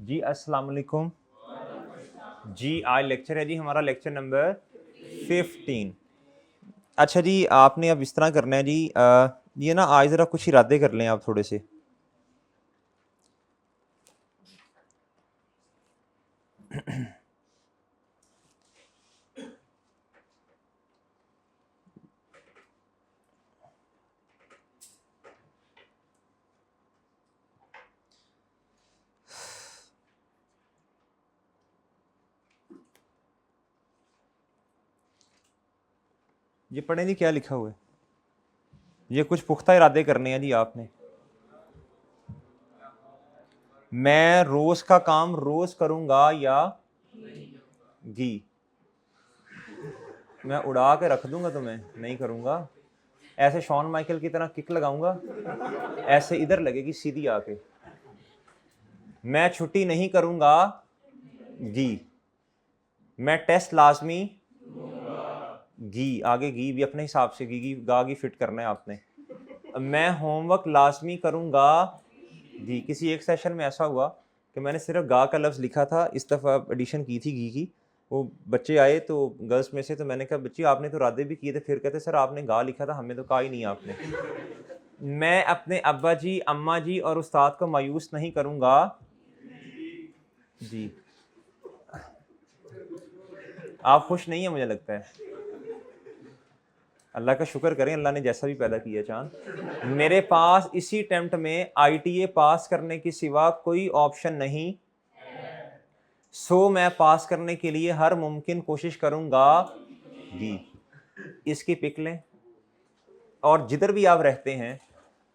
जी अस्सलाम वालेकुम जी। आज लेक्चर है जी हमारा लेक्चर नंबर 15। अच्छा जी, आपने अब इस तरह करना है जी, ये ना आज ज़रा कुछ इरादे कर लें आप थोड़े से। ये पढ़ें जी क्या लिखा हुआ है। ये कुछ पुख्ता इरादे करने हैं जी आपने। मैं रोज़ का काम रोज़ करूँगा या घी। मैं उड़ा के रख दूंगा तुम्हें, नहीं करूँगा। ऐसे शॉन माइकल की तरह किक लगाऊंगा, ऐसे इधर लगेगी सीधी आके। मैं छुट्टी नहीं करूँगा घी। मैं टेस्ट लाजमी घी, आगे घी भी अपने हिसाब से घी गा घी फिट करना है आपने। मैं होमवर्क लाजमी करूँगा घी। किसी एक सेशन में ऐसा हुआ कि मैंने सिर्फ गा का लफ्ज़ लिखा था, इस दफ़ा एडिशन की थी घी की। वो बच्चे आए तो गर्ल्स में से, तो मैंने कहा बच्ची आपने तो रादे भी किए थे, फिर कहते सर आपने गा लिखा था, हमें तो कहा ही नहीं आपने। मैं अपने अब्बा जी, अम्मा जी और उस्ताद को मायूस नहीं करूँगा जी। आप खुश नहीं है मुझे लगता है। अल्लाह का शुक्र करें, अल्लाह ने जैसा भी पैदा किया चांद। मेरे पास इसी अटेम्प्ट में ITA पास करने के सिवा कोई ऑप्शन नहीं, सो मैं पास करने के लिए हर मुमकिन कोशिश करूँगा जी। इसकी पिक लें, और जिधर भी आप रहते हैं,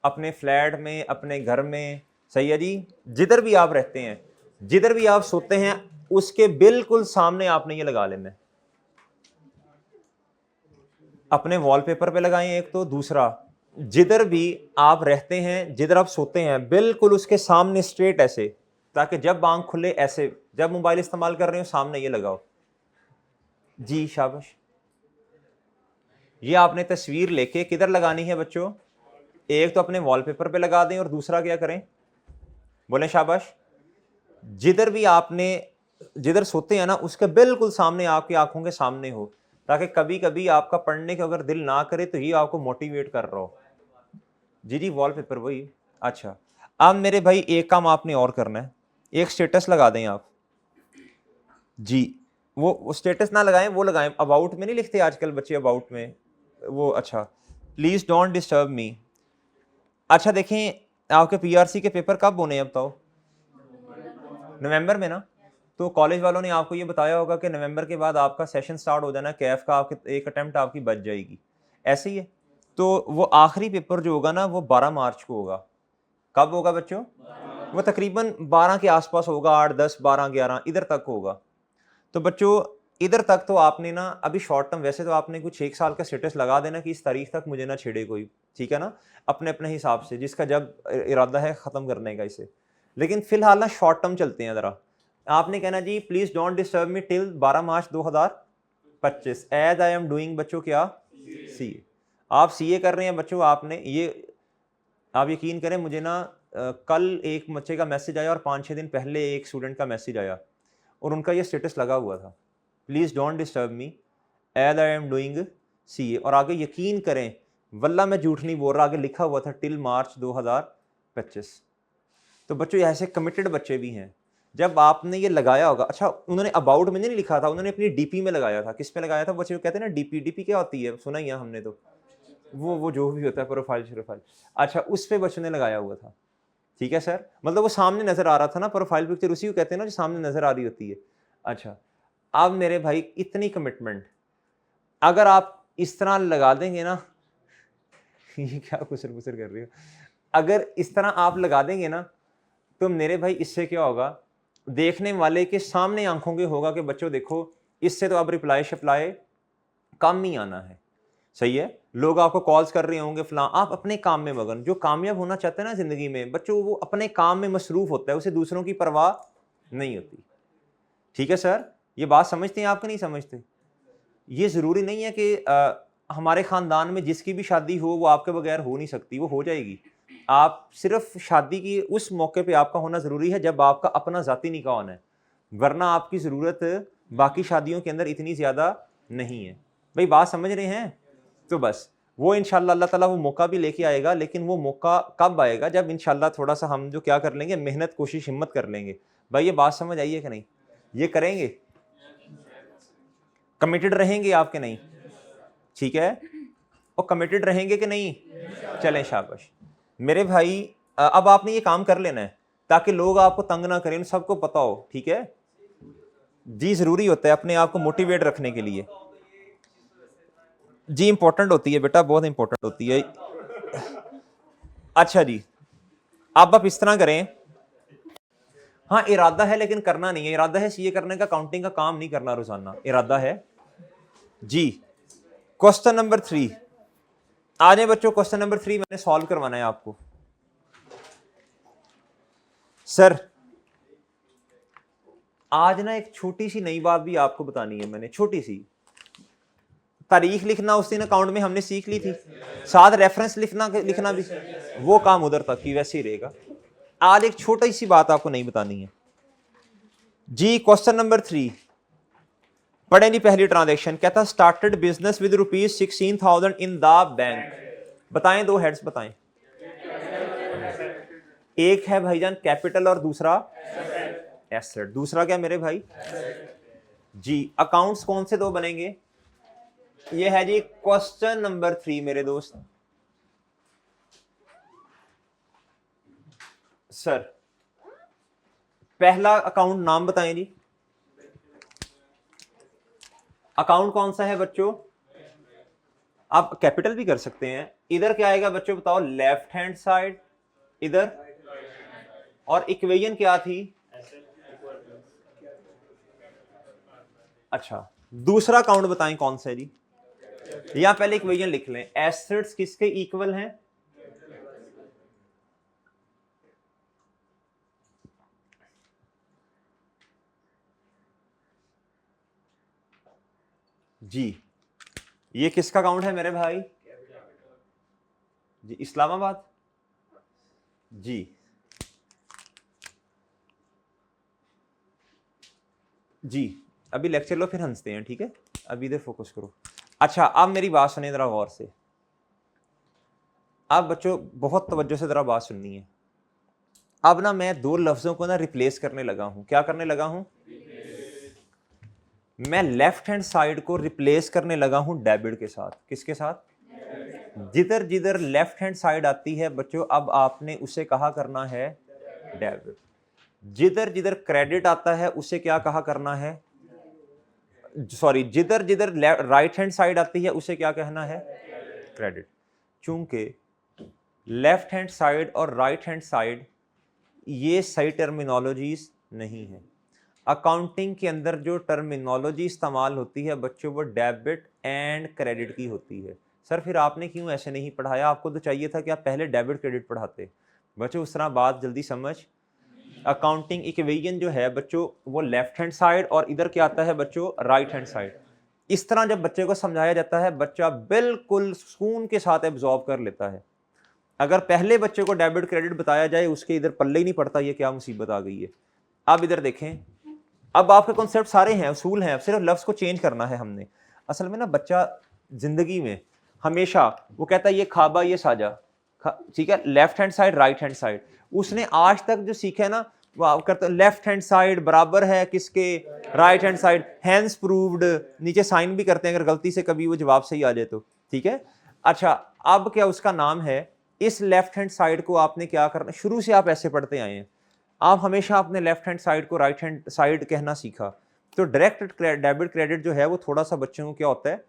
अपने फ्लैट में, अपने घर में, सही है जी, जिधर भी आप रहते हैं, जिधर भी आप सोते हैं, उसके बिल्कुल सामने आपने ये लगा लेना है। अपने वॉलपेपर पे लगाएं एक, तो दूसरा जिधर भी आप रहते हैं, जिधर आप सोते हैं, बिल्कुल उसके सामने स्ट्रेट ऐसे, ताकि जब आंख खुले ऐसे, जब मोबाइल इस्तेमाल कर रहे हो सामने ये लगाओ जी। शाबाश। ये आपने तस्वीर लेके किधर लगानी है बच्चों? एक तो अपने वॉलपेपर पे लगा दें, और दूसरा क्या करें? बोलें शाबाश। जिधर भी आपने, जिधर सोते हैं ना, उसके बिल्कुल सामने, आपकी आंखों के सामने हो, ताकि कभी कभी आपका पढ़ने का अगर दिल ना करे तो ये आपको मोटिवेट कर रहा हो। जी जी, वॉलपेपर वही। अच्छा, अब मेरे भाई एक काम आपने और करना है, एक स्टेटस लगा दें आप जी। वो स्टेटस ना लगाएं, वो लगाएं, अबाउट में नहीं लिखते आजकल बच्चे, अबाउट में वो। अच्छा, प्लीज डोंट डिस्टर्ब मी। अच्छा देखें, आपके PRC के पेपर कब होने हैं बताओ? नवंबर में ना? तो कॉलेज वालों ने आपको ये बताया होगा कि नवंबर के बाद आपका सेशन स्टार्ट हो जाना, कैफ का आपके एक अटेम्प्ट आपकी बच जाएगी, ऐसे ही है। तो वो आखिरी पेपर जो होगा ना, वो 12 मार्च को होगा। कब होगा बच्चों? वो तकरीबन 12 के आसपास होगा, 8, 10, 12, 11 इधर तक होगा। तो बच्चों इधर तक तो आपने ना अभी शॉर्ट टर्म, वैसे तो आपने कुछ 1 साल का स्टेटस लगा देना कि इस तारीख तक मुझे ना छेड़े कोई, ठीक है ना, अपने अपने हिसाब से, जिसका जब इरादा है ख़त्म करने का इसे। लेकिन फिलहाल ना शॉर्ट टर्म चलते हैं ज़रा। आपने कहना जी please don't disturb me till 12 March 2025 as I am doing बच्चों क्या CA। आप CA कर रहे हैं बच्चों, आपने ये, आप यकीन करें मुझे ना कल एक बच्चे का मैसेज आया और 5-6 दिन पहले एक स्टूडेंट का मैसेज आया, और उनका ये स्टेटस लगा हुआ था, please don't disturb me as I am doing CA। और आगे यकीन करें, वल्ला मैं झूठ नहीं बोल रहा, आगे लिखा हुआ था टिल मार्च 2025। तो बच्चों ऐसे कमिटेड बच्चे भी हैं। जब आपने ये लगाया होगा, अच्छा उन्होंने अबाउट में नहीं लिखा था, उन्होंने अपनी DP में लगाया था। किस में लगाया था? बच्चे कहते हैं ना DP क्या होती है, सुना ही है हमने तो। वो जो भी होता है, प्रोफाइल श्रोफाइल। अच्छा, उस पे बच्चों ने लगाया हुआ था, ठीक है सर, मतलब वो सामने नजर आ रहा था ना, प्रोफाइल पिक्चर उसी को कहते हैं ना जो सामने नजर आ रही होती है। अच्छा, अब मेरे भाई इतनी कमिटमेंट अगर आप इस तरह लगा देंगे ना, ये क्या कुसर कुसर कर रही हो, अगर इस तरह आप लगा देंगे ना, तो मेरे भाई इससे क्या होगा, देखने वाले के सामने आंखों के होगा कि बच्चों देखो, इससे तो अब रिप्लाई शप्लाई कम ही आना है, सही है। लोग आपको कॉल्स कर रहे होंगे फलां, आप अपने काम में मगन। जो कामयाब होना चाहते हैं ना जिंदगी में बच्चों, वो अपने काम में मसरूफ होता है, उसे दूसरों की परवाह नहीं होती, ठीक है सर। ये बात समझते हैं आपके? नहीं समझते? ये जरूरी नहीं है कि हमारे खानदान में जिसकी भी शादी हो वो आपके बगैर हो नहीं सकती, वो हो जाएगी। आप सिर्फ शादी की उस मौके पे आपका होना ज़रूरी है जब आपका अपना ज़ाती निकाह होना है, वरना आपकी ज़रूरत बाकी शादियों के अंदर इतनी ज़्यादा नहीं है। भाई बात समझ रहे हैं? तो बस वो इंशाल्लाह अल्लाह ताला वो मौका भी लेके आएगा, लेकिन वो मौका कब आएगा? जब इंशाल्लाह थोड़ा सा हम जो क्या कर लेंगे, मेहनत, कोशिश, हिम्मत कर लेंगे। भाई ये बात समझ आई है कि नहीं? ये करेंगे, कमिटेड रहेंगे आप कि नहीं? ठीक है, और कमिटेड रहेंगे कि नहीं? चलें शाबाश मेरे भाई। अब आपने ये काम कर लेना है ताकि लोग आपको तंग ना करें, सबको पता हो, ठीक है जी? जरूरी होता है अपने आप को मोटिवेट रखने के लिए जी, इंपॉर्टेंट होती है बेटा, बहुत इंपॉर्टेंट होती है। अच्छा जी, अब आप इस तरह करें, हाँ इरादा है लेकिन करना नहीं है। इरादा है सीए करने का, काउंटिंग का काम नहीं करना रोजाना, इरादा है जी। क्वेश्चन नंबर 3 आ जाए बच्चों, क्वेश्चन नंबर 3 मैंने सॉल्व करवाना है आपको। सर आज ना एक छोटी सी नई बात भी आपको बतानी है मैंने, छोटी सी। तारीख लिखना उस दिन अकाउंट में हमने सीख ली थी, साथ रेफरेंस लिखना भी, वो काम उधर तक की वैसे ही रहेगा। आज एक छोटी सी बात आपको नहीं बतानी है जी। क्वेश्चन नंबर 3 पढ़े जी। पहली ट्रांजैक्शन कहता started business with ₹16,000 in the bank. बताएं, दो हेड्स बताएं। एक है भाईजान कैपिटल और दूसरा एसेट। दूसरा क्या मेरे भाई जी? अकाउंट्स कौन से दो बनेंगे? ये है जी क्वेश्चन नंबर 3 मेरे दोस्त। सर पहला अकाउंट नाम बताएं जी। अकाउंट कौन सा है बच्चों? आप कैपिटल भी कर सकते हैं। इधर क्या आएगा बच्चों बताओ? Left hand side. इधर और इक्वेशन क्या थी? अच्छा दूसरा अकाउंट बताएं कौन सा है जी? या पहले इक्वेशन लिख लें, एसेट्स किसके इक्वल हैं? जी ये किसका अकाउंट है मेरे भाई जी? इस्लामाबाद जी। जी अभी लेक्चर लो फिर हंसते हैं, ठीक है? अभी इधर फोकस करो। अच्छा अब मेरी बात सुनिए जरा गौर से। अब बच्चों बहुत तवज्जो से जरा बात सुननी है। अब ना मैं दो लफ्जों को ना रिप्लेस करने लगा हूं। क्या करने लगा हूं? मैं लेफ्ट हैंड साइड को रिप्लेस करने लगा हूं डेबिट के साथ। किसके साथ? जिधर जिधर लेफ्ट हैंड साइड आती है बच्चों, अब आपने उसे कहा करना है डेबिट। जिधर जिधर क्रेडिट आता है उसे क्या कहा करना है? सॉरी, जिधर जिधर राइट हैंड साइड आती है उसे क्या कहना है? क्रेडिट। चूंकि लेफ्ट हैंड साइड और राइट हैंड साइड ये सही टर्मिनोलॉजीज नहीं है। अकाउंटिंग के अंदर जो टर्मिनोलॉजी इस्तेमाल होती है बच्चों, वो डेबिट एंड क्रेडिट की होती है। सर फिर आपने क्यों ऐसे नहीं पढ़ाया? आपको तो चाहिए था कि आप पहले डेबिट क्रेडिट पढ़ाते बच्चों। उस तरह बात जल्दी समझ। अकाउंटिंग इक्वेशन जो है बच्चों, वो लेफ्ट हैंड साइड और इधर क्या आता है बच्चों? Right hand side. इस तरह जब बच्चे को समझाया जाता है, बच्चा बिल्कुल सुकून के साथ एब्जॉर्ब कर लेता है। अगर पहले बच्चे को डेबिट क्रेडिट बताया जाए, उसके इधर पल्ले ही नहीं पड़ता ये क्या मुसीबत आ गई है। अब इधर देखें, अब आपके कॉन्सेप्ट सारे हैं, उसूल हैं, सिर्फ लफ्ज को चेंज करना है हमने। असल में ना बच्चा जिंदगी में हमेशा वो कहता है ये खाबा ये साजा, ठीक है, left hand side right hand side. उसने आज तक जो सीखा है ना, वो करता लेफ्ट हैंड साइड बराबर है किसके? Right hand side. Hence proved, नीचे साइन भी करते हैं अगर गलती से कभी वो जवाब सही आ जाए तो, ठीक है। अच्छा अब क्या उसका नाम है? इस लेफ्ट हैंड साइड को आपने क्या करना, शुरू से आप ऐसे पढ़ते आए हैं, आप हमेशा अपने लेफ्ट हैंड साइड को राइट हैंड साइड कहना सीखा। तो डायरेक्ट डेबिट क्रेडिट जो है वो थोड़ा सा बच्चों को क्या होता है,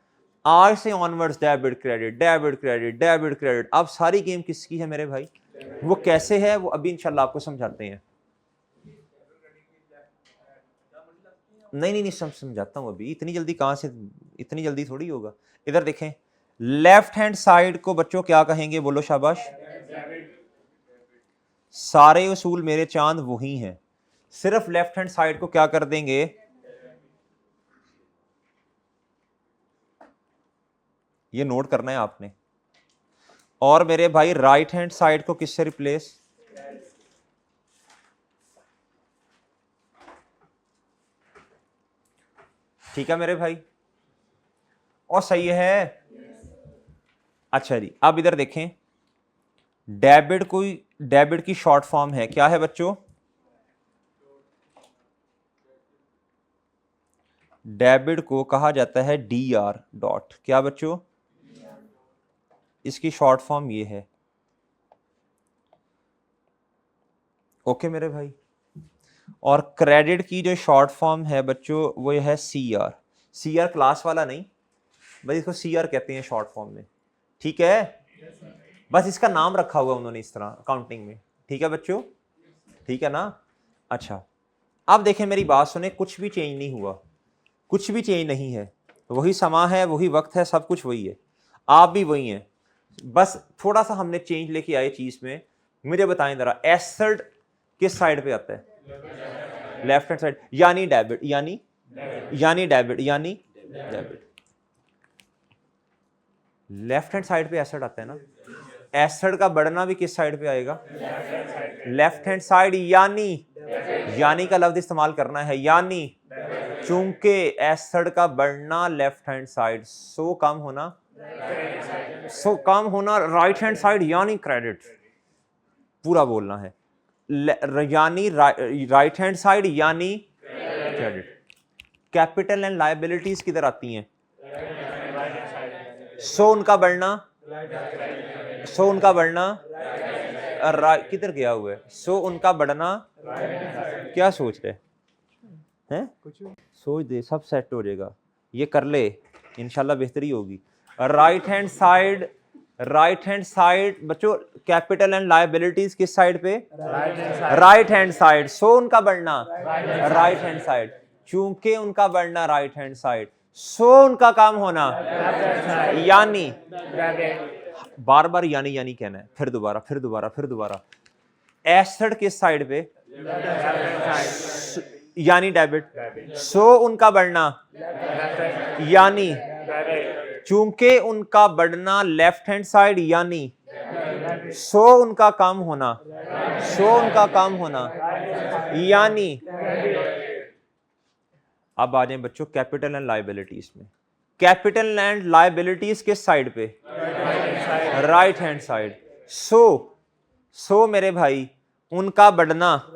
आज से onwards debit credit debit credit debit credit. अब सारी गेम किसकी है मेरे भाई? वो कैसे है वो अभी इंशाल्लाह आपको समझाते हैं। नहीं नहीं नहीं समझाता हूं अभी। इतनी जल्दी कहां से, इतनी जल्दी थोड़ी होगा। इधर देखें, लेफ्ट हैंड साइड को बच्चों क्या कहेंगे? बोलो शाबाश। सारे उसूल मेरे चांद वही हैं, सिर्फ लेफ्ट हैंड साइड को क्या कर देंगे? ये नोट करना है आपने। और मेरे भाई राइट हैंड साइड को किससे रिप्लेस? ठीक है मेरे भाई, और सही है। अच्छा जी, अब इधर देखें, डेबिट की शॉर्ट फॉर्म है, क्या है बच्चों? डेबिट को कहा जाता है DR डॉट, क्या बच्चों? इसकी शॉर्ट फॉर्म ये है। ओके मेरे भाई, और क्रेडिट की जो शॉर्ट फॉर्म है बच्चों वो है CR। CR क्लास वाला नहीं भाई, इसको CR कहते हैं शॉर्ट फॉर्म में, ठीक है? बस इसका नाम रखा हुआ उन्होंने इस तरह अकाउंटिंग में, ठीक है बच्चों? ठीक है ना? अच्छा, अब देखें मेरी बात सुने, कुछ भी चेंज नहीं हुआ, कुछ भी चेंज नहीं है, वही समा है, वही वक्त है, सब कुछ वही है, आप भी वही हैं, बस थोड़ा सा हमने चेंज लेके आए चीज में। मुझे बताएं जरा, एसेट किस साइड पे आता है? लेफ्ट हैंड साइड, यानी डेबिट, यानी डेबिट, यानी डेबिट। लेफ्ट हैंड साइड पे एसेट आता है ना, एसेट का बढ़ना भी किस साइड पे आएगा? लेफ्ट हैंड साइड, यानी का लफ्ज इस्तेमाल करना है, यानी चूंकि एसेट का बढ़ना लेफ्ट हैंड साइड, सो कम होना राइट हैंड साइड, यानी क्रेडिट, पूरा बोलना है, यानी राइट हैंड साइड यानी क्रेडिट। कैपिटल एंड लायबिलिटीज किधर आती हैं? सो उनका बढ़ना, किधर गया हुआ है? सो उनका बढ़ना, क्या सोच रहे हैं? सोच दे, सब सेट हो जाएगा, ये कर ले, इंशाल्लाह बेहतरी होगी। राइट हैंड साइड बच्चों, कैपिटल एंड लायबिलिटीज किस साइड पे? राइट हैंड साइड, सो उनका बढ़ना राइट हैंड साइड, चूंकि उनका बढ़ना राइट हैंड साइड, सो उनका काम होना यानी, बार बार यानी कहना है, फिर दोबारा। एसेट किस साइड पे? यानी डेबिट, सो उनका बढ़ना यानी, चूंकि उनका बढ़ना लेफ्ट हैंड साइड यानी, सो उनका काम होना यानी। अब आ जाए बच्चों कैपिटल एंड लायबिलिटीज में। कैपिटल एंड लायबिलिटीज किस साइड पे? Right hand side. सो मेरे भाई उनका बढ़ना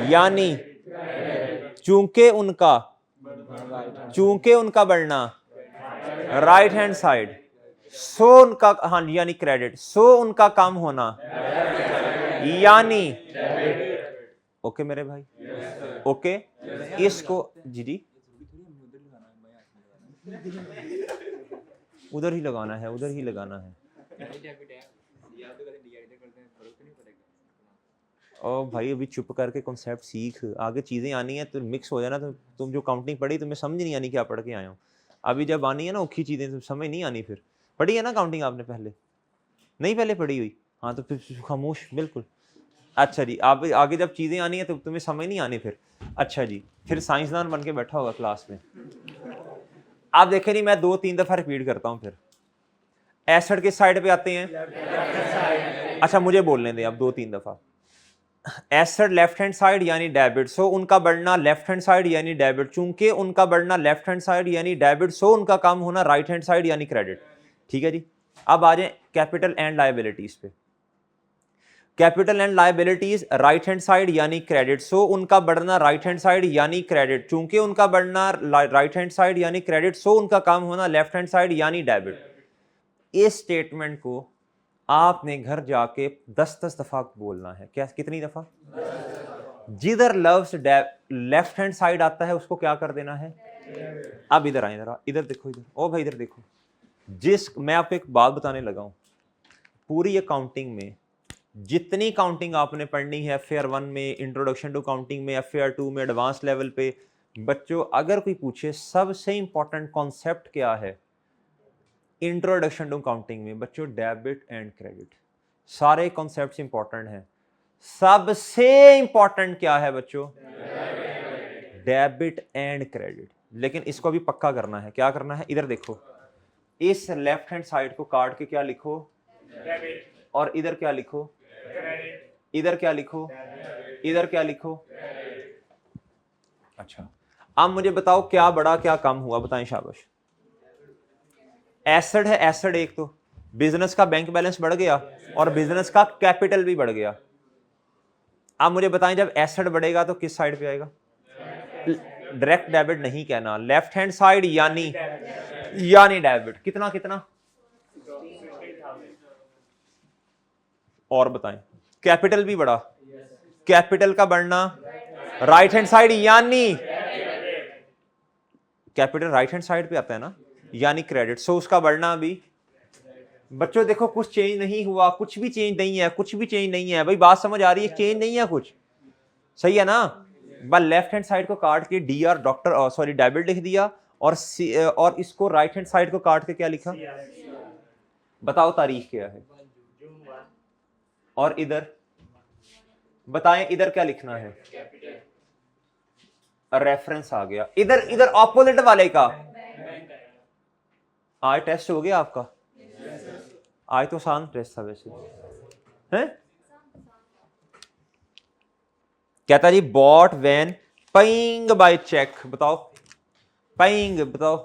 यानी, चूंकि उनका बढ़ना राइट हैंड साइड, सो उनका, हाँ यानी क्रेडिट, सो उनका काम होना यानी। ओके मेरे भाई, ओके। इसको जी उधर ही लगाना है। ओ भाई अभी चुप करके कॉन्सेप्ट सीख, आगे चीजें आनी है तो मिक्स हो जाना, तो तुम जो काउंटिंग पढ़ी तुम्हें समझ नहीं आनी क्या पढ़ के आए हो, अभी जब आनी है ना औखी चीजें तो समझ नहीं आनी। फिर पढ़ी है ना काउंटिंग आपने? नहीं पहले पढ़ी हुई? हाँ तो फिर खामोश बिल्कुल। अच्छा जी, आप आगे जब चीजें आनी है तो तुम्हें समझ नहीं आनी फिर। अच्छा जी, फिर साइंसदान बन के बैठा होगा क्लास में। आप देखें नहीं, मैं 2-3 दफा रिपीट करता हूँ। फिर एसिड किस साइड पे आते हैं? अच्छा मुझे बोलने दें अब 2-3 दफा। एसिड लेफ्ट हैंड साइड यानी डेबिट, सो उनका बढ़ना लेफ्ट हैंड साइड यानी डेबिट, चूंकि उनका बढ़ना लेफ्ट हैंड साइड यानी डेबिट, सो उनका काम होना राइट हैंड साइड यानी क्रेडिट। ठीक है जी, अब आ जाए कैपिटल एंड लायबिलिटीज पे। Capital and liabilities right hand side यानी क्रेडिट, सो उनका बढ़ना राइट हैंड साइड यानी क्रेडिट, चूंकि उनका बढ़ना राइट हैंड साइड यानी क्रेडिट, सो उनका काम होना लेफ्ट हैंड साइड यानी डेबिट। इस स्टेटमेंट को आपने घर जाके 10-10 दफा बोलना है। क्या, कितनी दफा? जिधर लफ्ज लेफ्ट हैंड साइड आता है उसको क्या कर देना है? अब इधर आए, इधर देखो, इधर ओ भाई इधर देखो, मैं आपको एक बात बताने लगा हूं। पूरी अकाउंटिंग में जितनी काउंटिंग आपने पढ़नी है, FAIR 1 में, इंट्रोडक्शन टू काउंटिंग में, FAIR 2 में, एडवांस लेवल पे, बच्चों अगर कोई पूछे सबसे इंपॉर्टेंट कॉन्सेप्ट क्या है इंट्रोडक्शन टू काउंटिंग में, बच्चों डेबिट एंड क्रेडिट। सारे कॉन्सेप्ट्स इंपॉर्टेंट हैं, सबसे इंपॉर्टेंट क्या है बच्चों? Debit and credit. लेकिन इसको अभी पक्का करना है। क्या करना है? इधर देखो, इस लेफ्ट हैंड साइड को काट के क्या लिखो? और इधर क्या लिखो, इधर क्या लिखो, इधर क्या लिखो। अच्छा, अब मुझे बताओ क्या बड़ा क्या कम हुआ, बताएं शाबाश। एसेट है, एसेट एक तो बिजनेस का बैंक बैलेंस बढ़ गया और बिजनेस का कैपिटल भी बढ़ गया। अब मुझे बताएं जब एसेट बढ़ेगा तो किस साइड पे आएगा? डायरेक्ट डेबिट नहीं कहना, लेफ्ट हैंड साइड यानी डेबिट। कितना कितना और बताएं। कैपिटल भी बढ़ा, कैपिटल का बढ़ना राइट हैंड साइड यानी कैपिटल राइट हैंड साइड पे आता है ना, यानी क्रेडिट। सो उसका बढ़ना भी। बच्चों देखो कुछ चेंज नहीं हुआ, कुछ भी चेंज नहीं है, कुछ भी चेंज नहीं है भाई, बात समझ आ रही है? चेंज नहीं है कुछ, सही है ना? बस लेफ्ट हैंड साइड को काट के D R doctor sorry debit लिख दिया और इसको राइट हैंड साइड को काट के क्या लिखा? बताओ तारीख क्या है? और इधर बताएं इधर क्या लिखना है? रेफरेंस आ गया। इधर इधर ऑपोजिट वाले का आज टेस्ट हो गया आपका? आज तो आसान टेस्ट था वैसे, हैं? कहता जी bought when paying by cheque. बताओ पेइंग, बताओ।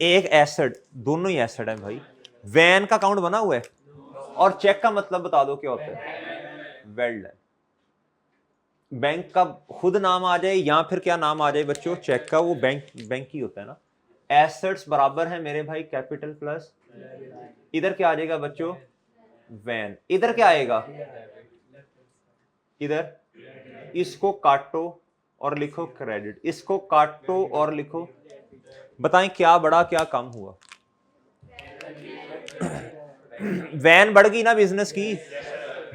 एक एसेट, दोनों ही एसेट है भाई। वैन का काउंट बना हुआ है और चेक का मतलब बता दो क्या होता है? Well done. बैंक का खुद नाम आ जाए या फिर क्या नाम आ जाए बच्चों, चेक का, वो बैंक बैंक ही होता है ना। एसेट्स बराबर है मेरे भाई कैपिटल प्लस, इधर क्या आ जाएगा बच्चों? वैन। इधर क्या आएगा? इधर इसको काटो और लिखो क्रेडिट, इसको काटो और लिखो। बताएं क्या बड़ा क्या कम हुआ? वैन बढ़ गई ना बिजनेस की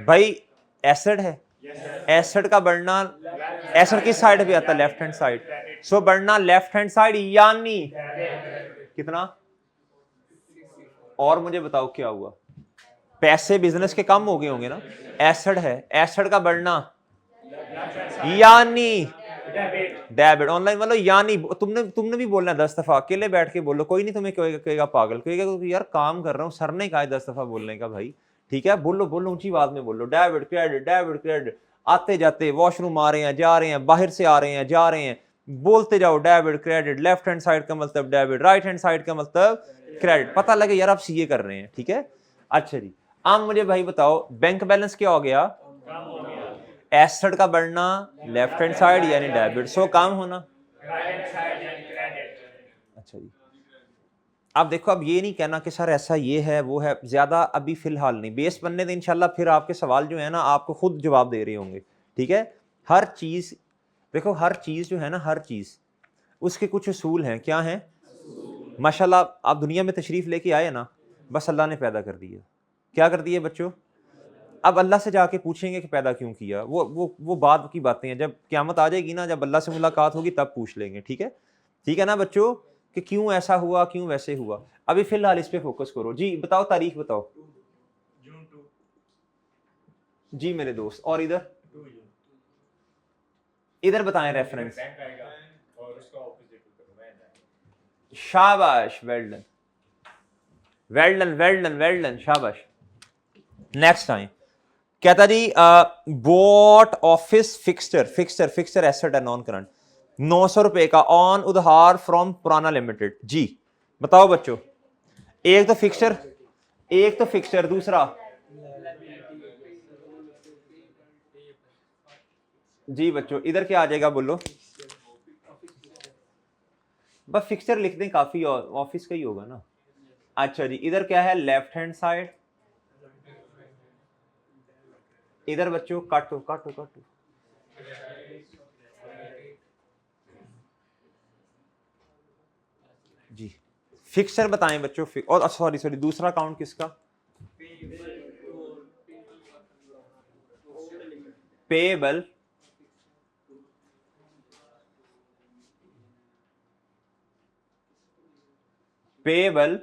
भाई, एसेट है, एसेट का बढ़ना, एसेट किस साइड पे आता है? Left hand side. सो बढ़ना लेफ्ट हैंड साइड यानी कितना? और मुझे बताओ क्या हुआ? पैसे बिजनेस के कम हो गए होंगे ना, एसेट है, एसेट का बढ़ना यानी डेबिट। ऑनलाइन मतलब यानी तुमने तुमने भी बोलना है 10 दफा, अकेले बैठ के बोलो, कोई नहीं तुम्हें कहेगा पागल, कहेगा यार काम कर रहा हूं, सर ने कहा 10 दफा बोलने का भाई। ठीक है, बोलो बोलो, ऊंची आवाज में बोलो, डेबिट क्रेडिट डेबिट क्रेडिट। आते जाते वॉशरूम आ रहे हैं, जा रहे हैं, बाहर से आ रहे हैं, जा रहे हैं, बोलते जाओ debit credit. Left hand side का मतलब डेबिट, राइट हैंड साइड का मतलब क्रेडिट। पता लगे यार आप सीए कर रहे हैं। ठीक है, अच्छा जी। अब मुझे भाई बताओ बैंक बैलेंस क्या हो गया? एसेट का बढ़ना लेफ्ट हैंड साइड यानी डेबिट, सो काम होना। अच्छा जी, अब देखो, अब ये नहीं कहना कि सर ऐसा ये है वो है, ज्यादा अभी फिलहाल नहीं, बेस बनने दे इंशाल्लाह, फिर आपके सवाल जो है ना आपको खुद जवाब दे रहे होंगे। ठीक है, हर चीज देखो, हर चीज जो है ना, हर चीज उसके कुछ उसूल हैं। क्या हैं? माशाल्लाह आप दुनिया में तशरीफ लेके आए ना, बस अल्लाह ने पैदा कर दिया। क्या कर दिया बच्चों? अब अल्लाह से जाके पूछेंगे कि पैदा क्यों किया, वो बाद की बातें हैं, जब क़यामत आ जाएगी ना, जब अल्लाह से मुलाकात होगी तब पूछ लेंगे। ठीक है, ठीक है ना बच्चों, कि क्यों ऐसा हुआ, क्यों वैसे हुआ। अभी फिलहाल इस पे फोकस करो जी। बताओ तारीख बताओ जी मेरे दोस्त। और इधर इधर बताएं रेफरेंस। शाबाश, well done well done well done well done, शाबाश। नेक्स्ट टाइम कहता जी bought office fixture, fixture fixture asset है नॉन करंट, 900 रुपए का ऑन उधार फ्रॉम पुराना लिमिटेड। जी बताओ बच्चों, एक तो फिक्सचर, एक तो फिक्सचर, दूसरा जी बच्चों इधर क्या आ जाएगा बोलो? बस फिक्सचर लिख दें काफी, और ऑफिस का ही होगा ना। अच्छा जी, इधर क्या है? Left hand side. इधर बच्चों काटो काटो काटो। जी फिक्सचर बताएं बच्चों, और सॉरी सॉरी, दूसरा काउंट किसका? पेबल, पेबल,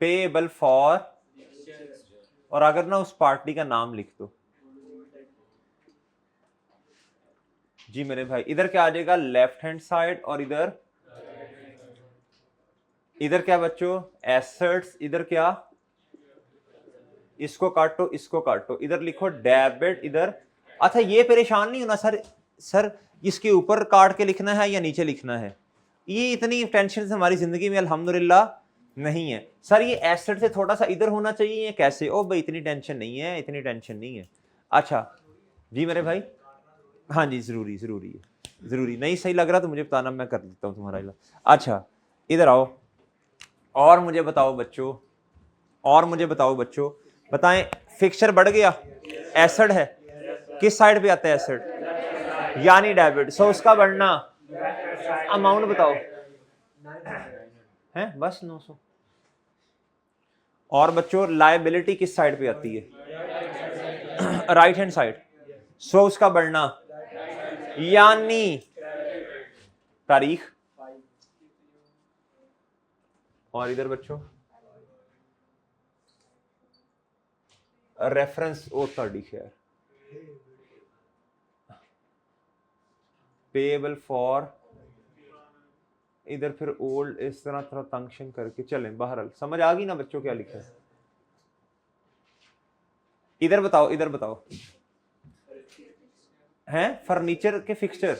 पेबल फॉर, और अगर ना उस पार्टी का नाम लिख दो। जी मेरे भाई, इधर क्या आ जाएगा? लेफ्ट हैंड साइड, और इधर इधर क्या बच्चों, एसेट्स, इधर क्या, इसको काटो इसको काटो, इधर लिखो डेबिट, इधर। अच्छा ये परेशान नहीं होना सर, सर इसके ऊपर काट के लिखना है या नीचे लिखना है, ये इतनी टेंशन हमारी जिंदगी में अल्हम्दुलिल्लाह नहीं है। सर ये एसेट से थोड़ा सा इधर होना चाहिए, ये कैसे, ओ भाई इतनी टेंशन नहीं है, इतनी टेंशन नहीं है। अच्छा जी मेरे भाई, हाँ जी जरूरी जरूरी है, जरूरी नहीं सही लग रहा तो मुझे बताना, मैं कर देता हूँ तुम्हारा इलाज। अच्छा इधर आओ, और मुझे बताओ बच्चों, और मुझे बताओ बच्चों, बताएं फिक्सचर बढ़ गया, एसेट है, किस साइड पे आता है एसेट, यानी डेबिट, सो उसका बढ़ना, अमाउंट बताओ है बस 900। और बच्चों लायबिलिटी किस साइड पे आती है, राइट हैंड साइड, सो उसका बढ़ना, यानी तारीख, और इधर बच्चों रेफरेंस ओ तारीख है, पेएबल फॉर, इधर फिर ओल्ड, इस तरह थोड़ा तंक्शन करके चलें, बहरहाल समझ आ गई ना बच्चों क्या लिखा है। इधर बताओ, इधर बताओ, हैं फर्नीचर के फिक्सचर,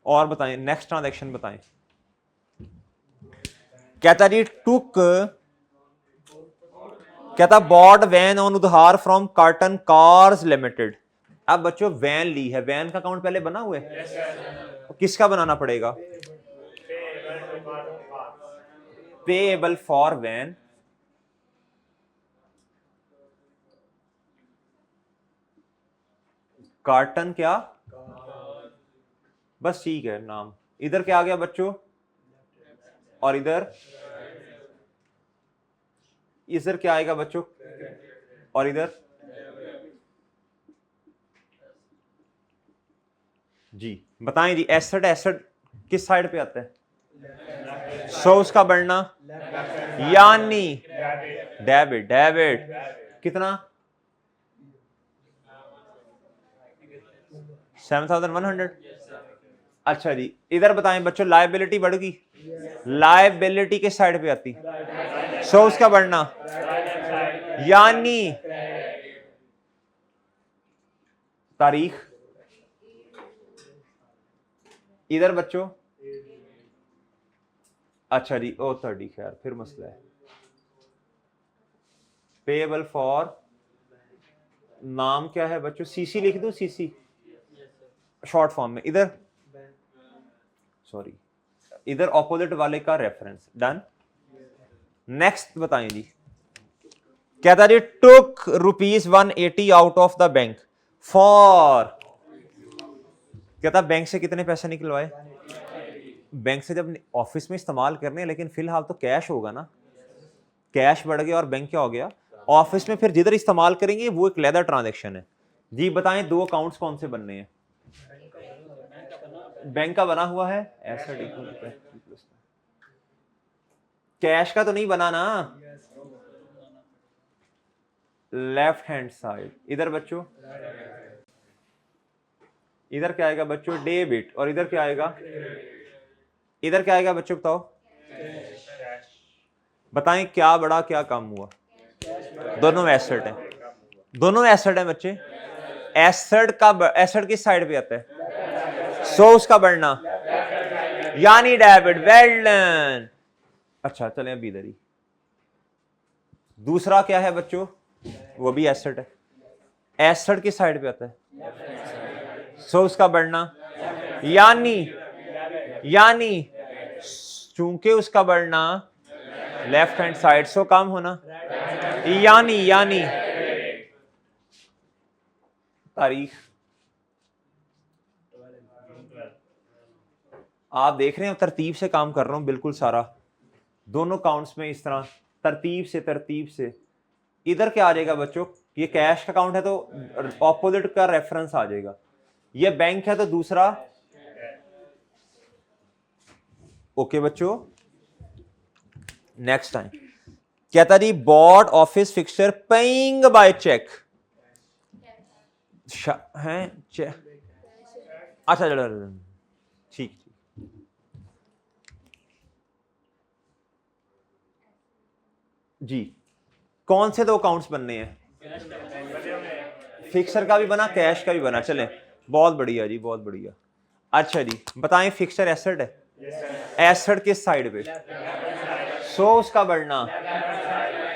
और बताएं नेक्स्ट ट्रांजैक्शन बताएं। कहता जी टुक, कहता बॉट वैन ऑन उधार फ्रॉम कार्टन कार्स लिमिटेड। अब बच्चों वैन ली है, वैन का अकाउंट पहले बना हुआ है, किसका बनाना पड़ेगा, पेएबल फॉर वैन, कार्टन क्या, बस ठीक है नाम। इधर क्या आ गया बच्चों, और इधर, इधर क्या आएगा बच्चों, और इधर जी बताएं जी, एसेट, एसेट किस साइड पे आता है, सो उसका बढ़ना, यानी डेबिट, डेबिट कितना 7100। अच्छा जी इधर बताएं बच्चों, लायबिलिटी बढ़ गई, लायबिलिटी किस साइड पे आती, सो उसका बढ़ना, यानी तारीख, इधर बच्चों अच्छा जी ओ तारीख यार फिर मसला है, पेएबल फॉर, नाम क्या है बच्चों, सीसी लिख दूं, सीसी शॉर्ट फॉर्म में, इधर सॉरी, इधर ऑपोजिट वाले का रेफरेंस, डन। नेक्स्ट बताएं जी, कहता जी टुक ₹180 out of the bank for, कहता बैंक से कितने पैसे निकलवाए, बैंक से जब ऑफिस में इस्तेमाल करने, लेकिन फिलहाल तो कैश होगा ना, कैश बढ़ गया और बैंक क्या हो गया, ऑफिस में फिर जिधर इस्तेमाल करेंगे वो एक लेदर ट्रांजैक्शन है जी। बताएं दो अकाउंट्स कौन से बनने हैं, बैंक का बना हुआ है, एसेट इक्वल कैश का तो नहीं बना ना, लेफ्ट हैंड साइड, इधर बच्चों, इधर क्या आएगा बच्चों, डेबिट, और इधर क्या आएगा, इधर क्या आएगा बच्चों बताओ, बताएं क्या बड़ा क्या कम हुआ, दोनों एसेट है, दोनों एसेट है बच्चे, एसेट का, एसेट किस साइड पे आता है, सो उसका बढ़ना, यानी डेबिट, वेल डन। अच्छा चले अभी इधर ही, दूसरा क्या है बच्चों, वो भी एसेट है, एसेट किस साइड पे आता है, सो उसका बढ़ना, यानी चूंकि उसका बढ़ना लेफ्ट हैंड साइड, सो कम होना, यानी तारीख। आप देख रहे हैं तरतीब से काम कर रहा हूं बिल्कुल सारा, दोनों काउंट्स में इस तरह तरतीब से। इधर क्या आ जाएगा बच्चों, ये कैश का अकाउंट है तो ऑपोजिट का रेफरेंस आ जाएगा, ये बैंक है तो दूसरा, ओके बच्चों। नेक्स्ट टाइम कहता जी bought office fixture paying by cheque है, अच्छा चलो ठीक ठीक। जी, कौन से 2 अकाउंट्स बनने हैं? फिक्सर का भी बना, कैश का भी बना, चलें बहुत बढ़िया जी, बहुत बढ़िया। अच्छा जी बताएं, फिक्सर एसेट है, एसेट किस साइड पे? सो उसका बढ़ना,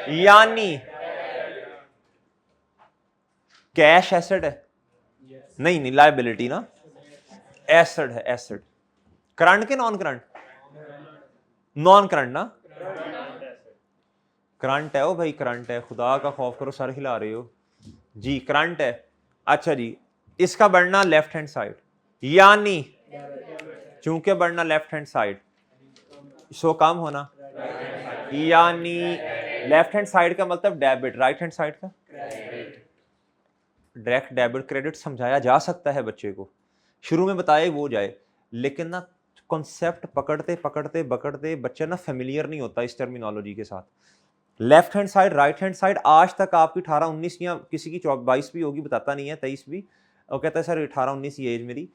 यानी कैश एसेट है? नहीं नहीं, लायबिलिटी ना, एसेट है, एसेट। करंट के नॉन करंट? नॉन करंट ना, करंट है। ओ भाई करंट है, खुदा का खौफ करो, सर हिला रहे हो जी, करंट है। अच्छा जी, इसका बढ़ना लेफ्ट हैंड साइड, यानी चूंकि बढ़ना लेफ्ट हैंड साइड, सो कम होना, यानी लेफ्ट हैंड साइड का मतलब डेबिट, राइट हैंड साइड का डायरेक्ट डेबिट। क्रेडिट समझाया जा सकता है बच्चे को, शुरू में बताए वो जाए, लेकिन ना कॉन्सेप्ट पकड़ते पकड़ते पकड़ते बच्चा ना फेमिलियर नहीं होता इस टर्मिनोलॉजी के साथ। Left hand side, right hand side, आज तक आपकी 18-19 या किसी की 22 भी होगी, बताता नहीं है, 23 भी, और कहता है सर 18-19 ये एज मेरी।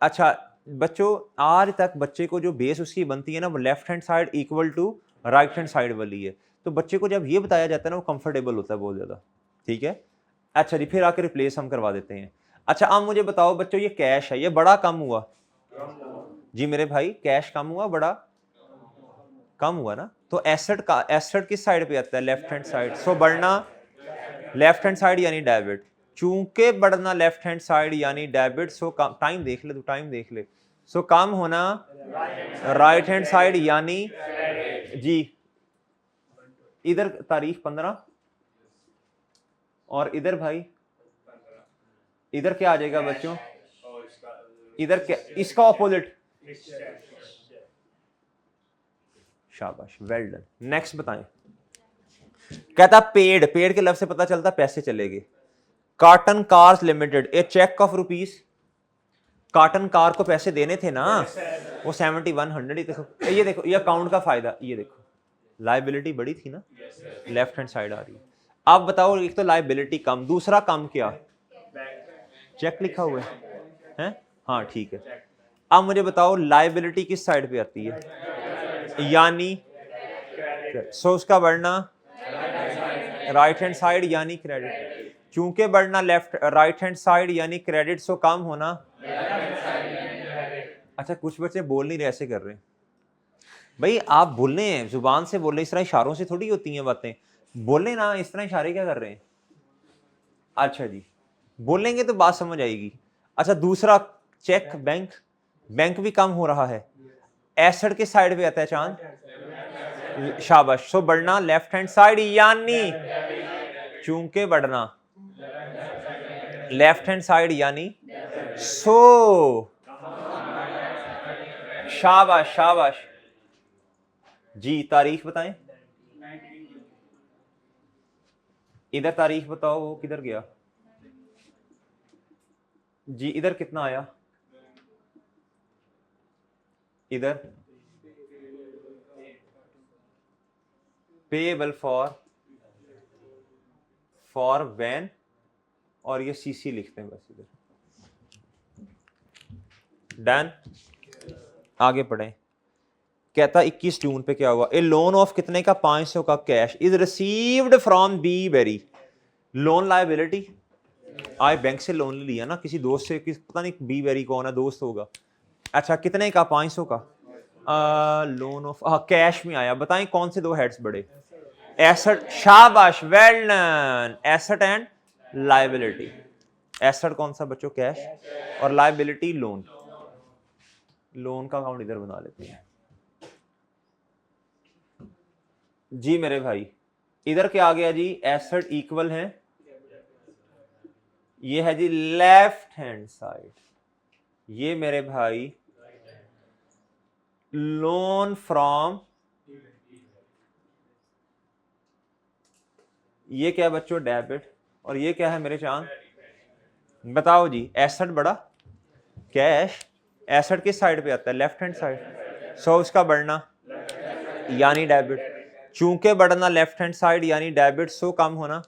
अच्छा बच्चों, आज तक बच्चे को जो बेस उसकी बनती है ना, वो left hand side equal to right hand side वाली है। तो बच्चे को जब ये बताया जाता है ना, वो कंफर्टेबल होता है बहुत ज्यादा। ठीक है, अच्छा जी, फिर आके रिप्लेस हम करवा देते हैं। अच्छा अब मुझे बताओ बच्चों, ये कैश है, ये बड़ा कम हुआ जी मेरे भाई? कैश कम हुआ, बड़ा कम हुआ ना? तो एसेट का, एसेट किस साइड पे आता है? Left hand side. सो बढ़ना लेफ्ट हैंड साइड यानी डेबिट, चूंकि बढ़ना लेफ्ट हैंड साइड यानी डेबिट, सो कम, टाइम देख ले, तू टाइम देख ले, सो कम होना राइट हैंड साइड यानी जी। इधर तारीख 15 और इधर भाई, इधर क्या आ जाएगा बच्चों? इधर क्या, इसका ऑपोजिट, शाबाश, वेल डन। नेक्स्ट बताएं, कहता पेड, पेड के लफ्ज से पता चलता पैसे चले गए। Carton Cars Limited, a cheque of rupees, Carton car को पैसे देने थे ना, वो 7100 ही। देखो ये, देखो ये अकाउंट का फायदा, ये देखो लायबिलिटी बड़ी थी ना, लेफ्ट हैंड साइड आ रही है। अब बताओ, एक तो लायबिलिटी कम, दूसरा कम क्या? चेक लिखा हुआ है? हाँ ठीक है। अब मुझे बताओ लायबिलिटी किस साइड पे आती है? यानी सो उसका बढ़ना राइट हैंड साइड यानी क्रेडिट, चूंकि बढ़ना लेफ्ट राइट हैंड साइड यानी क्रेडिट, सो कम होना। अच्छा कुछ बच्चे बोल नहीं रहे, ऐसे कर रहे हैं भाई, आप बोलने हैं, जुबान से बोल रहे, इस तरह इशारों से थोड़ी होती हैं बातें, बोले ना, इस तरह इशारे क्या कर रहे हैं? अच्छा जी, बोलेंगे तो बात समझ आएगी। अच्छा दूसरा, चेक, बैंक, बैंक भी कम हो रहा है, एसेट के साइड पे आता है चांद, शाबाश। सो बढ़ना लेफ्ट हैंड साइड यानी चूंकि बढ़ना लेफ्ट हैंड साइड यानी सो, शाबाश शाबाश जी। तारीख बताएं, इधर तारीख बताओ, वो किधर गया जी? इधर कितना आया? इधर पेएबल फॉर व्हेन, और ये सीसी लिखते हैं बस इधर। डन, आगे पढ़ें। कहता 21 जून पे क्या हुआ? ए लोन ऑफ कितने का? 500 का cash is received from B Berry. Loan liability, आज बैंक से लोन लिया ना किसी दोस्त से, किस पता नहीं बी बेरी कौन है, दोस्त होगा। अच्छा कितने का? 500 का। लोन ऑफ, हाँ कैश में आया। बताएं कौन से 2 हेड्स बड़े? एसेट, शाबाश, well done, asset and liability. Asset कौन सा बच्चों? कैश, और लायबिलिटी लोन। लोन का अकाउंट इधर बना लेते हैं जी मेरे भाई। इधर क्या आ गया जी? एसेट इक्वल है, ये है जी लेफ्ट हैंड साइड, ये मेरे भाई लोन फ्रॉम, ये क्या बच्चों? डेबिट, और ये क्या है मेरे चांद? बताओ जी। एसेट बड़ा, कैश, एसेट किस साइड पे आता है? Left hand side. सो उसका बढ़ना यानी डेबिट, चूंकि बढ़ना लेफ्ट हैंड साइड यानी डेबिट, सो कम होना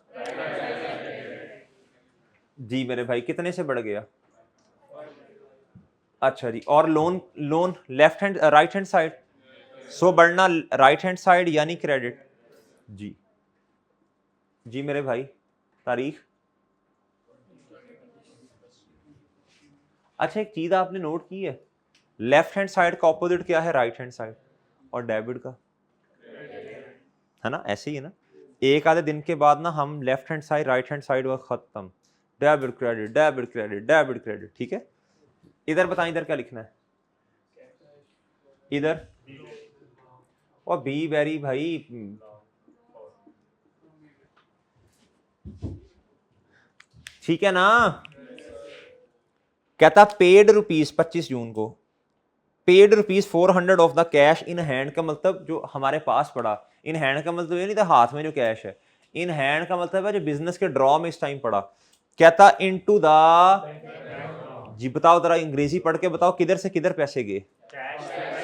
जी मेरे भाई। कितने से बढ़ गया? अच्छा जी, और loan loan left hand right hand side, so बढ़ना राइट हैंड साइड यानी क्रेडिट। जी जी मेरे भाई, तारीख। अच्छा एक चीज आपने नोट की है, लेफ्ट हैंड साइड का ऑपोजिट क्या है, राइट हैंड साइड, और डेबिट का, है ना, ऐसे ही है ना। एक आधे दिन के बाद ना हम left hand side right hand side व खत्म, debit credit debit credit debit credit, ठीक है। इधर बताएं, इधर क्या लिखना है, इधर और बी वेरी भाई, ठीक है ना। कहता पेड रुपीज 25 जून को, paid rupees 400 of the cash in hand, का मतलब जो हमारे पास पड़ा, इन हैंड का मतलब ये नहीं था हाथ में जो कैश है, इन हैंड का मतलब है जो बिजनेस के ड्रॉ में इस टाइम पड़ा। कहता इनटू द, जी बताओ जरा अंग्रेजी पढ़ के बताओ, किधर से किधर पैसे गए,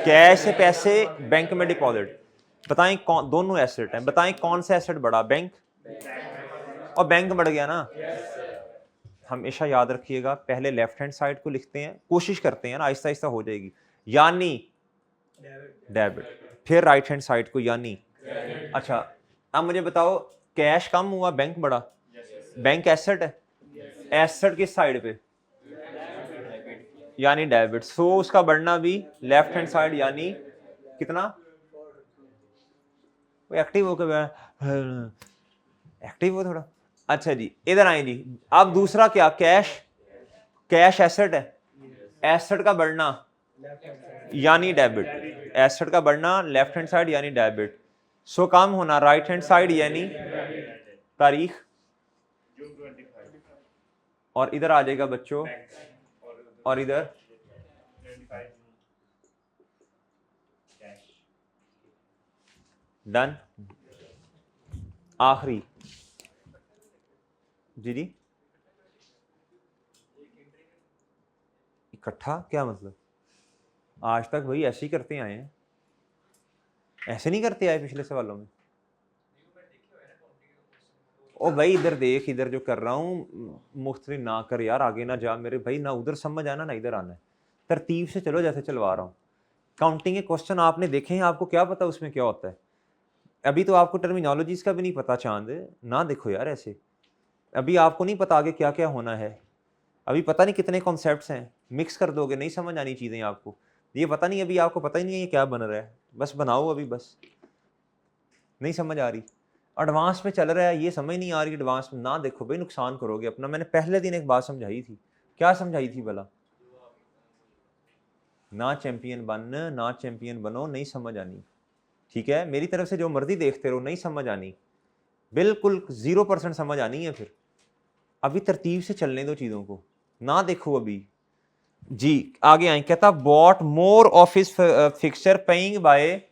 कैश से पैसे बैंक में डिपॉजिट। बताएं कौन, दोनों एसेट हैं, बताएं कौन सा एसेट बढ़ा, बैंक, और बैंक बढ़ गया ना। हमेशा याद रखिएगा, पहले लेफ्ट हैंड साइड को लिखते हैं, कोशिश करते हैं ना, आहिस्ता आहिस्ता हो जाएगी, यानी डेबिट, फिर राइट हैंड साइड को यानी। अच्छा अब मुझे बताओ, कैश कम हुआ बैंक बढ़ा, बैंक एसेट है, एसेट किस साइड पे, यानी डेबिट, सो उसका बढ़ना भी लेफ्ट हैंड साइड यानी कितना, एक्टिव हो के, एक्टिव हो थोड़ा। अच्छा जी इधर आए जी, अब दूसरा क्या, कैश, कैश एसेट है, एसेट का बढ़ना यानी डेबिट, एसेट का बढ़ना लेफ्ट हैंड साइड यानी डेबिट, सो काम होना राइट हैंड साइड यानी तारीख, और इधर आ जाएगा बच्चों, और इधर डन, आखिरी, जी जी इकट्ठा क्या मतलब, आज तक भाई ऐसे ही करते आए हैं, ऐसे नहीं करते आए पिछले सवालों में। ओ भाई इधर देख, इधर जो कर रहा हूँ मुख्तरी ना कर यार, आगे ना जा मेरे भाई, ना उधर समझ आना ना इधर आना है, तरतीब से चलो जैसे चलवा रहा हूँ। काउंटिंग के क्वेश्चन आपने देखे हैं, आपको क्या पता उसमें क्या होता है, अभी तो आपको टर्मिनोलॉजीज का भी नहीं पता, चांद ना देखो यार ऐसे, अभी आपको नहीं पता आगे क्या क्या होना है, अभी पता नहीं कितने कॉन्सेप्ट्स हैं, मिक्स कर दोगे नहीं समझ आनी चीज़ें आपको, ये पता नहीं, अभी आपको पता ही नहीं है ये क्या बन रहा है, बस बनाओ अभी, बस नहीं समझ आ रही, एडवांस में चल रहा है, ये समझ नहीं आ रही एडवांस में, ना देखो भाई नुकसान करोगे अपना। मैंने पहले दिन एक बात समझाई थी, क्या समझाई थी भला, ना चैंपियन बन, ना चैंपियन बनो, नहीं समझ आनी, ठीक है, मेरी तरफ से जो मर्जी देखते रहो, नहीं समझ आनी, बिल्कुल 0% समझ आनी है, फिर अभी तरतीब से चलने दो चीजों को, ना देखो अभी। जी आगे आए, कहता bought more office fixture paying by,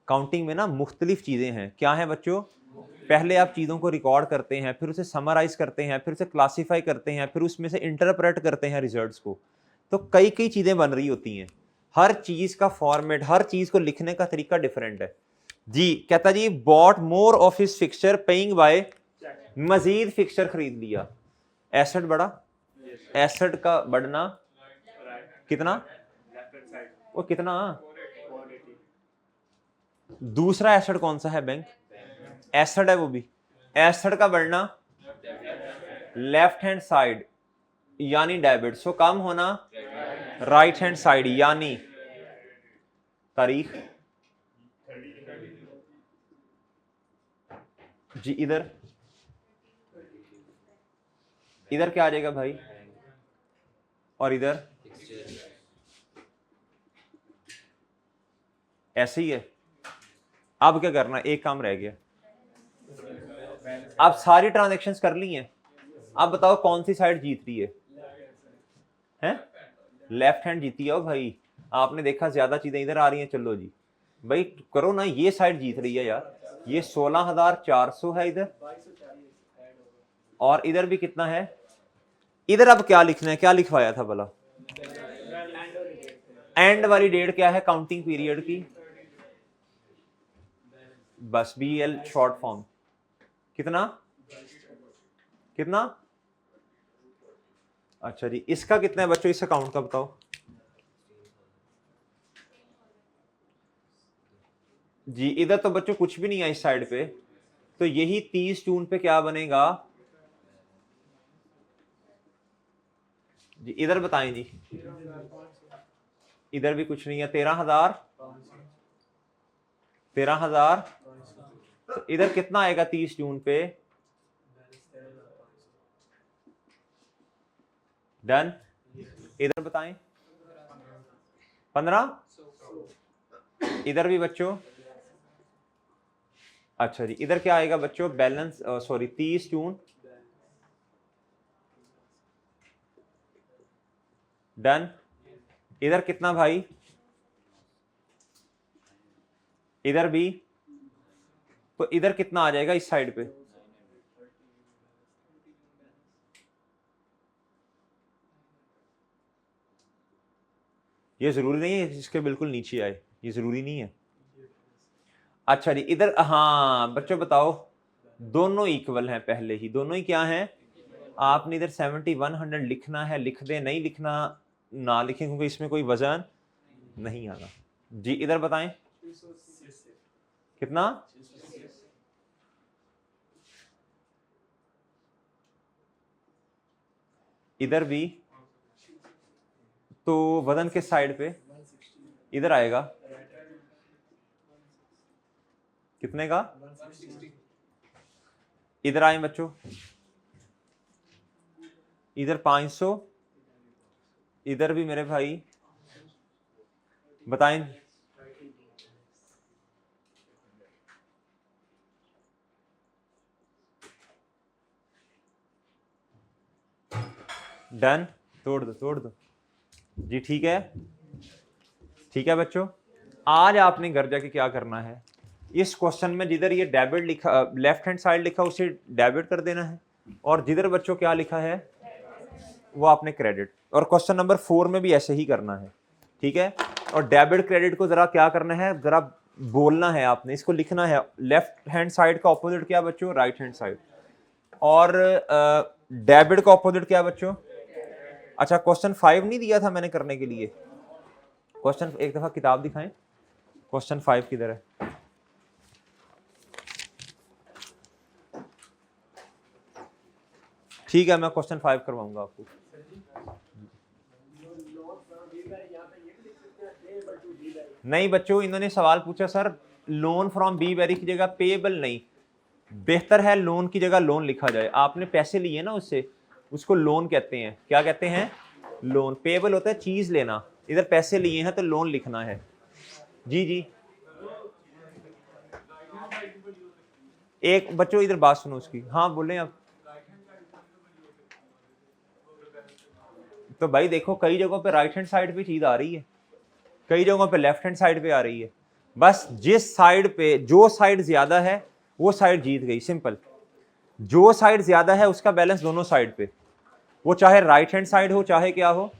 counting में ना मुख्तलिफ चीजें हैं, क्या है बच्चों, पहले आप चीजों को रिकॉर्ड करते हैं, फिर उसे समराइज करते हैं, फिर उसे क्लासिफाई करते हैं, फिर उसमें से इंटरप्रेट करते हैं रिजल्ट्स को, तो कई कई चीजें बन रही होती हैं, हर चीज का फॉर्मेट, हर चीज को लिखने का तरीका डिफरेंट है। जी कहता जी bought more office fixture paying by, मजीद फिक्सचर खरीद लिया, एसेट बढ़ा, एसेट का बढ़ना कितना, वो कितना, दूसरा एसेट कौन सा है, बैंक, एसेट है वो भी, एसेट का बढ़ना लेफ्ट हैंड साइड यानी डेबिट, सो कम होना राइट हैंड साइड यानी तारीख। जी इधर, इधर क्या आ जाएगा भाई, और इधर ऐसे ही है। अब क्या करना, एक काम रह गया, आप सारी ट्रांजैक्शंस कर ली हैं, अब बताओ कौन सी साइड जीत रही है, हैं, लेफ्ट हैंड जीती है भाई, आपने देखा ज्यादा चीजें इधर आ रही हैं, चलो जी भाई करो ना, ये साइड जीत रही है यार, ये 16,400 है इधर, और इधर भी कितना है, इधर अब क्या लिखना है, क्या लिखवाया था भला, एंड वाली डेट क्या है काउंटिंग पीरियड की, बस BL शॉर्ट फॉर्म, कितना कितना अच्छा जी, इसका कितना है बच्चों, इस अकाउंट का बताओ जी। इधर तो बच्चों कुछ भी नहीं है इस साइड पे, तो यही 30 जून पे क्या बनेगा जी, इधर बताएं जी। इधर भी कुछ नहीं है, 13,000 13,000। तो इधर कितना आएगा 30 जून पे? डन। इधर बताएं 15। इधर भी बच्चों अच्छा जी, इधर क्या आएगा बच्चों बैलेंस, सॉरी 30 जून। डन। इधर कितना भाई? इधर भी, तो इधर कितना आ जाएगा इस साइड पे? ये जरूरी नहीं है इसके बिल्कुल नीचे आए, ये जरूरी नहीं है। अच्छा जी, इधर हाँ बच्चों बताओ, दोनों इक्वल हैं पहले ही, दोनों ही क्या हैं? आपने इधर 7100 लिखना है, लिख दे, नहीं लिखना ना लिखें क्योंकि इसमें कोई वजन नहीं आना जी। इधर बताएं कितना? इधर भी, तो वजन किस साइड पे? इधर आएगा कितने का? इधर आए बच्चों, इधर 500। इधर भी मेरे भाई बताएं डन। तोड़ दो तोड़ दो जी, ठीक है। ठीक है बच्चों, आज आपने घर जाके क्या करना है, इस क्वेश्चन में जिधर ये डेबिट लिखा, लेफ्ट हैंड साइड लिखा उसे डेबिट कर देना है, और जिधर बच्चों क्या लिखा है वो आपने क्रेडिट। और क्वेश्चन नंबर 4 में भी ऐसे ही करना है, ठीक है। और डेबिट क्रेडिट को जरा क्या करना है, जरा बोलना है आपने, इसको लिखना है। लेफ्ट हैंड साइड का ऑपोजिट क्या बच्चों? Right hand side. और डेबिट का ऑपोजिट क्या बच्चों? अच्छा, क्वेश्चन 5 नहीं दिया था मैंने करने के लिए? क्वेश्चन एक दफा किताब दिखाएं, क्वेश्चन 5 किधर है? ठीक है, मैं क्वेश्चन 5 करवाऊंगा आपको। नहीं बच्चों, इन्होंने सवाल पूछा sir loan from be very की जगह पेएबल नहीं, बेहतर है लोन की जगह लोन लिखा जाए। आपने पैसे लिए ना उससे, उसको लोन कहते हैं। क्या कहते हैं? लोन। पेएबल होता है चीज लेना, इधर पैसे लिए हैं तो लोन लिखना है। जी जी, एक बच्चों इधर बात सुनो उसकी। हाँ बोले आप। तो भाई देखो, कई जगहों पे राइट हैंड साइड पे चीज आ रही है, कई जगहों पे लेफ्ट हैंड साइड पे आ रही है। बस जिस साइड पे जो साइड ज्यादा है वो साइड जीत गई, सिंपल। जो साइड ज्यादा है उसका बैलेंस दोनों साइड पे, वो चाहे राइट हैंड साइड हो चाहे क्या हो।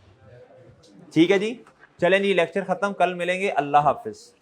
ठीक है जी, चलें जी, लेक्चर खत्म, कल मिलेंगे, अल्लाह हाफिज।